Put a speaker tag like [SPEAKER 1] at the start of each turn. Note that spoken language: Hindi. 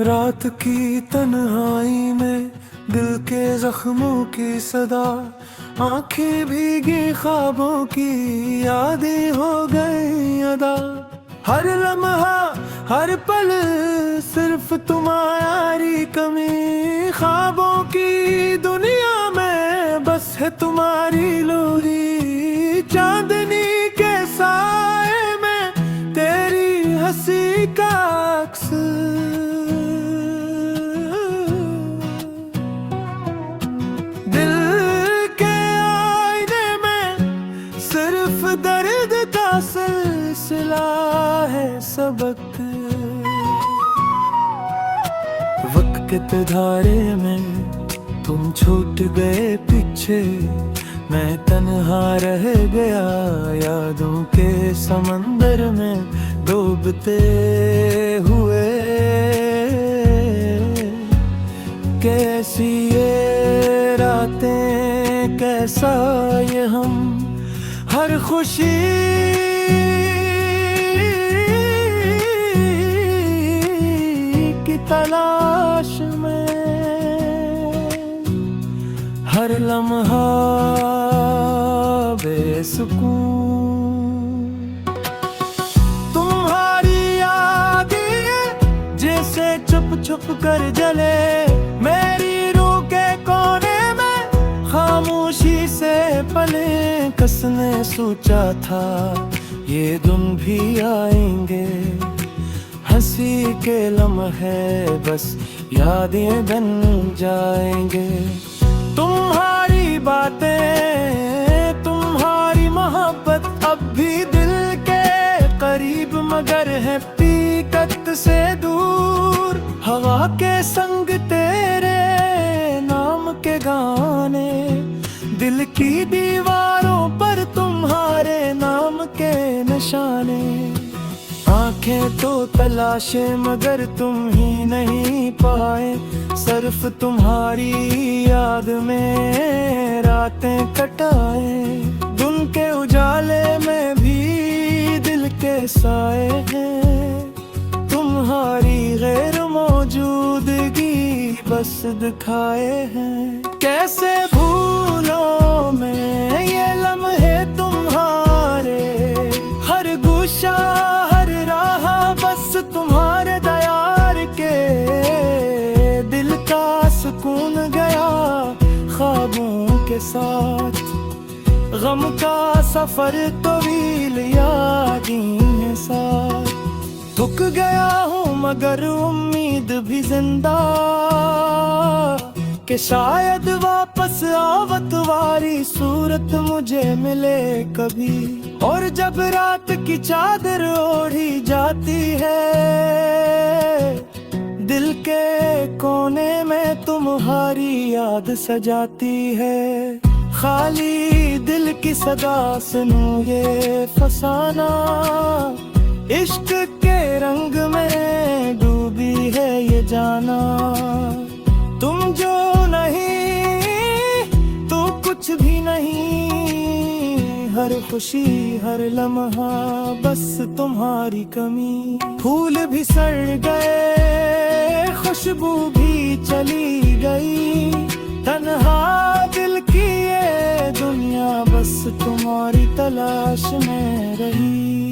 [SPEAKER 1] रात की तन्हाई में दिल के जख्मों की सदा, आंखें भीगी ख्वाबों की यादें हो गई अदा। हर लम्हा हर पल सिर्फ तुम्हारी कमी, ख्वाबों की दुनिया में बस है तुम्हारी लोरी। चांदनी के साए में तेरी हंसी का अक्स, दर्द का सिलसिला है सबक। वक्त के धारे में तुम छूट गए पीछे, मैं तन्हा रह गया यादों के समंदर में डूबते हुए। कैसी ये रातें कैसा ये हम, हर खुशी की तलाश में, हर लम्हा बेसुकून। तुम्हारी यादें जैसे छुप छुप कर जले मेरी रूह के कोने में, खामोशी से पले कसने सोचा था ये दिन भी आएंगे। हंसी के लम्हे बस यादें बन जाएंगे। तुम्हारी बातें तुम्हारी मोहब्बत अब भी दिल के करीब, मगर है हकीकत से दूर। हवा के संग तेरे नाम के गाने, दिल की दीवारों पर तुम्हारे नाम के निशाने। आंखें तो तलाशे मगर तुम ही नहीं पाए, सिर्फ तुम्हारी याद में रातें कटाए। दिन के उजाले में भी दिल के साए हैं, तुम्हारी गैर मौजूदगी बस दिखाए हैं। कैसे भूलों में ये लम्हे तुम्हारे, हर गुशा हर राह बस तुम्हारे दयार के। दिल का सुकून गया ख्वाबों के साथ, गम का सफर तवील यादें साथ। थक गया हूँ मगर उम्मीद भी जिंदा, कि शायद वापस आवत वाली सूरत मुझे मिले कभी। और जब रात की चादर ओढ़ी जाती है, दिल के कोने में तुम्हारी याद सजाती है। खाली दिल की सदा सुनूं ये फसाना, इश्क के रंग में डूबी है ये जाना। तुम जो नहीं तो कुछ भी नहीं, हर खुशी हर लम्हा बस तुम्हारी कमी। फूल भी सड़ गए खुशबू भी चली गई, तन्हा दिल की ये दुनिया बस तुम्हारी तलाश में रही।